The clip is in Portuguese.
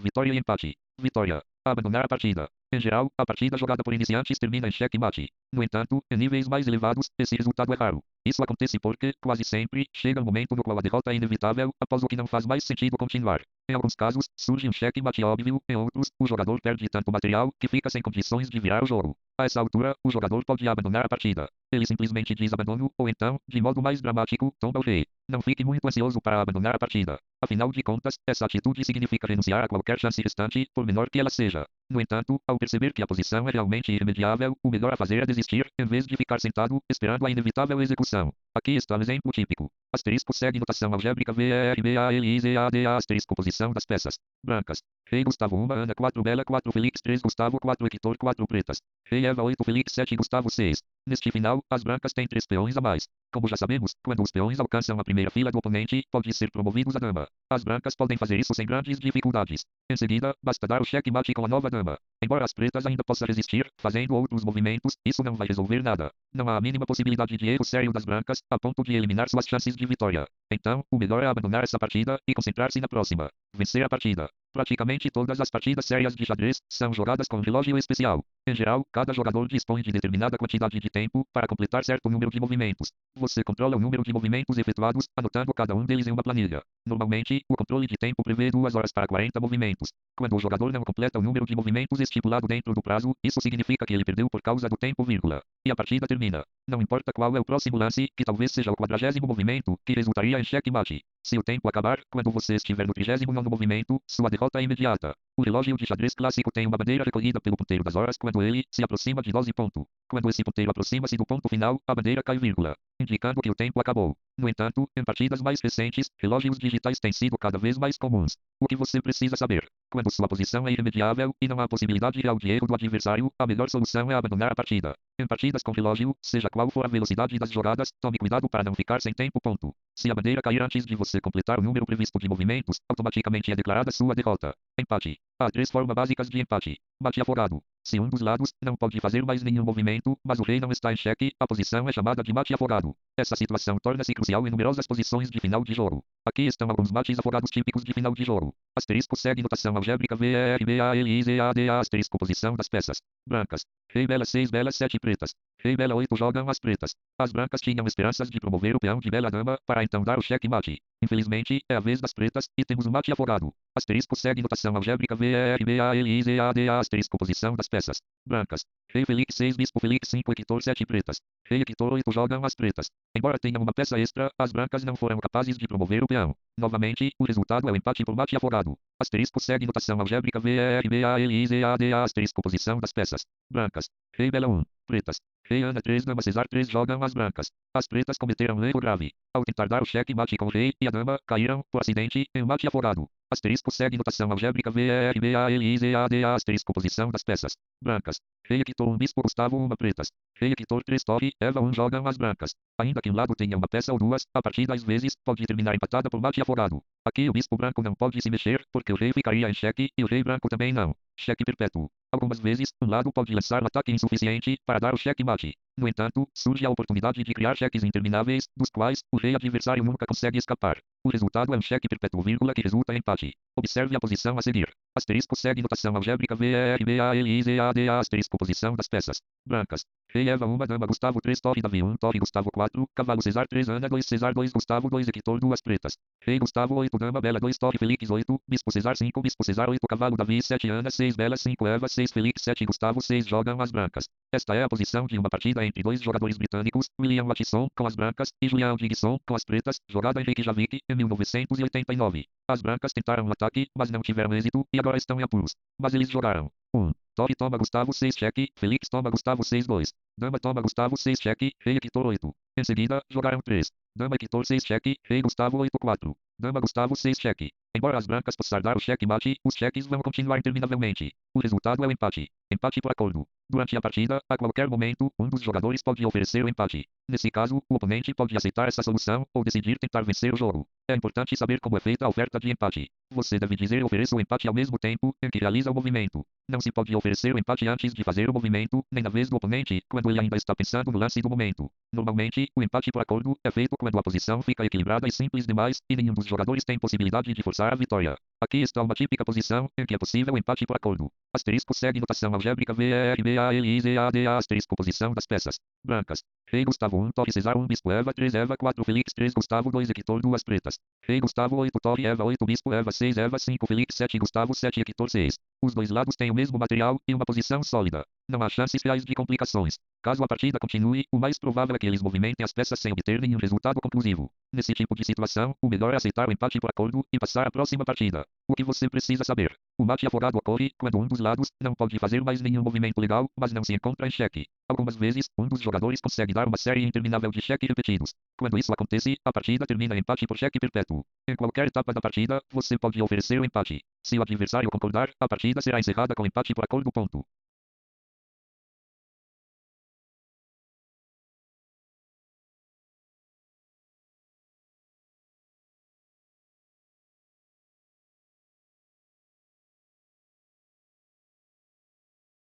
Vitória e empate. Vitória. Abandonar a partida. Em geral, a partida jogada por iniciantes termina em xeque-mate. No entanto, em níveis mais elevados, esse resultado é raro. Isso acontece porque, quase sempre, chega um momento no qual a derrota é inevitável, após o que não faz mais sentido continuar. Em alguns casos, surge um xeque-mate óbvio, em outros, o jogador perde tanto material que fica sem condições de virar o jogo. A essa altura, o jogador pode abandonar a partida. Ele simplesmente diz abandono, ou então, de modo mais dramático, tomba o rei. Não fique muito ansioso para abandonar a partida. Afinal de contas, essa atitude significa renunciar a qualquer chance restante, por menor que ela seja. No entanto, ao perceber que a posição é realmente irremediável, o melhor a fazer é desistir, em vez de ficar sentado, esperando a inevitável execução. Aqui está o exemplo típico. Asterisco segue notação algébrica VERBALIZADA asterisco posição das peças. Brancas. Rei Gustavo 1 Ana 4 Bela 4 Felix 3 Gustavo 4 Hector 4 Pretas. Rei Eva 8 Felix 7 Gustavo 6. Neste final, as brancas têm 3 peões a mais. Como já sabemos, quando os peões alcançam a primeira fila do oponente, pode ser promovidos a dama. As brancas podem fazer isso sem grandes dificuldades. Em seguida, basta dar o cheque-mate com a nova dama. Embora as pretas ainda possam resistir, fazendo outros movimentos, isso não vai resolver nada. Não há a mínima possibilidade de erro sério das brancas, a ponto de eliminar suas chances de vitória. Então, o melhor é abandonar essa partida e concentrar-se na próxima. Vencer a partida. Praticamente todas as partidas sérias de xadrez são jogadas com relógio especial. Em geral, cada jogador dispõe de determinada quantidade de tempo para completar certo número de movimentos. Você controla o número de movimentos efetuados, anotando cada um deles em uma planilha. Normalmente, o controle de tempo prevê 2 horas para 40 movimentos. Quando o jogador não completa o número de movimentos estipulado dentro do prazo, isso significa que ele perdeu por causa do tempo, vírgula. E a partida termina. Não importa qual é o próximo lance, que talvez seja o 40º movimento, que resultaria em xeque-mate. Se o tempo acabar, quando você estiver no 39º movimento, sua derrota é imediata. O relógio de xadrez clássico tem uma bandeira recolhida pelo ponteiro das horas quando ele se aproxima de 12 ponto. Quando esse ponteiro aproxima-se do ponto final, a bandeira cai, vírgula, indicando que o tempo acabou. No entanto, em partidas mais recentes, relógios digitais têm sido cada vez mais comuns. O que você precisa saber? Quando sua posição é irremediável e não há possibilidade real de erro do adversário, a melhor solução é abandonar a partida. Em partidas com relógio, seja qual for a velocidade das jogadas, tome cuidado para não ficar sem tempo, ponto. Se a bandeira cair antes de você completar o número previsto de movimentos, automaticamente é declarada sua derrota. Empate. Há 3 formas básicas de empate. Mate afogado. Se um dos lados não pode fazer mais nenhum movimento, mas o rei não está em xeque, a posição é chamada de mate afogado. Essa situação torna-se crucial em numerosas posições de final de jogo. Aqui estão alguns mates afogados típicos de final de jogo. Asterisco segue notação algébrica VERBALIZADA asterisco posição das peças. Brancas. Rei Bela 6 Bela 7 Pretas. Rei Bela 8 jogam as pretas. As brancas tinham esperanças de promover o peão de Bela Dama, para então dar o cheque-mate. Infelizmente, é a vez das pretas, e temos um mate afogado. Asterisco segue notação algébrica VERBALIZADA asterisco posição das peças. Brancas. Rei Felix 6 Bispo Felix 5 Hector 7 Pretas. Rei Hector 8 jogam as pretas. Embora tenham uma peça extra, as brancas não foram capazes de promover o peão. Novamente, o resultado é o empate por mate afogado. Asterisco segue notação algébrica VERBALIZADA asterisco posição das peças. Brancas. Rei Bela 1. Pretas. Rei Ana 3 Dama Cesar 3 jogam as brancas. As pretas cometeram um erro grave. Ao tentar dar o cheque-mate com o rei e a dama, caíram, por acidente, em um mate afogado. Asterisco segue notação algébrica VERBALIZADA asterisco posição das peças. Brancas. Rei Hector 1 Bispo Gustavo 1 Pretas. Rei Hector 3 Torre, Eva 1 jogam as brancas. Ainda que um lado tenha uma peça ou duas, a partida às vezes pode terminar empatada por mate afogado. Aqui o bispo branco não pode se mexer, porque o rei ficaria em xeque, e o rei branco também não. Xeque perpétuo. Algumas vezes, um lado pode lançar um ataque insuficiente para dar o cheque-mate. No entanto, surge a oportunidade de criar cheques intermináveis, dos quais o rei adversário nunca consegue escapar. O resultado é um cheque perpétuo, vírgula, que resulta em empate. Observe a posição a seguir. Asterisco segue notação algébrica VERBALIZADA asterisco posição das peças. Brancas. Rei Eva 1 Dama Gustavo 3 Torre Davi 1 Torre Gustavo 4 Cavalo Cesar 3 Ana 2 Cesar 2 Gustavo 2 Hector 2 Pretas. Rei Gustavo 8 Dama Bela 2 Torre Felix 8 Bispo Cesar 5 Bispo Cesar 8 Cavalo Davi 7 Ana 6 Bela 5 Eva 6 Felix 7 Gustavo 6 jogam as brancas. Esta é a posição de uma partida entre dois jogadores britânicos, William Watson com as brancas e Julian Dickinson com as pretas, jogada em Reykjavik em 1989. As brancas tentaram um ataque, mas não tiveram êxito e agora estão em apuros. Mas eles jogaram 1. Torre toma Gustavo 6 cheque, Felix toma Gustavo 6 2. Dama toma Gustavo 6 cheque, Rei Hector 8. Em seguida, jogaram 3. Dama Hector 6 cheque, Rei Gustavo 8 4. Dama Gustavo 6 cheque. Embora as brancas possam dar o cheque-mate, os cheques vão continuar interminavelmente. O resultado é o empate. Empate por acordo. Durante a partida, a qualquer momento, um dos jogadores pode oferecer o empate. Nesse caso, o oponente pode aceitar essa solução ou decidir tentar vencer o jogo. É importante saber como é feita a oferta de empate. Você deve dizer ofereça o empate ao mesmo tempo em que realiza o movimento. Não se pode oferecer o empate antes de fazer o movimento, nem na vez do oponente, quando ele ainda está pensando no lance do momento. Normalmente, o empate por acordo é feito quando a posição fica equilibrada e simples demais, e nenhum dos jogadores tem possibilidade de forçar a vitória. Aqui está uma típica posição em que é possível empate por acordo. Asterisco segue notação algébrica VERBALIZADA asterisco posição das peças. Brancas. Rei Gustavo 1 Torre Cesar 1 Bispo Eva 3 Eva 4 Felix 3 Gustavo 2 Hector 2 pretas. Rei Gustavo 8 Torre Eva 8 Bispo Eva 6 Eva 5 Felix 7 Gustavo 7 Hector 6. Os dois lados têm o mesmo material e uma posição sólida. Não há chances reais de complicações. Caso a partida continue, o mais provável é que eles movimentem as peças sem obter nenhum resultado conclusivo. Nesse tipo de situação, o melhor é aceitar o empate por acordo e passar à próxima partida. O que você precisa saber? O mate afogado ocorre quando um dos lados não pode fazer mais nenhum movimento legal, mas não se encontra em xeque. Algumas vezes, um dos jogadores consegue dar uma série interminável de cheques repetidos. Quando isso acontece, a partida termina em empate por cheque perpétuo. Em qualquer etapa da partida, você pode oferecer o empate. Se o adversário concordar, a partida será encerrada com empate por acordo. Ponto.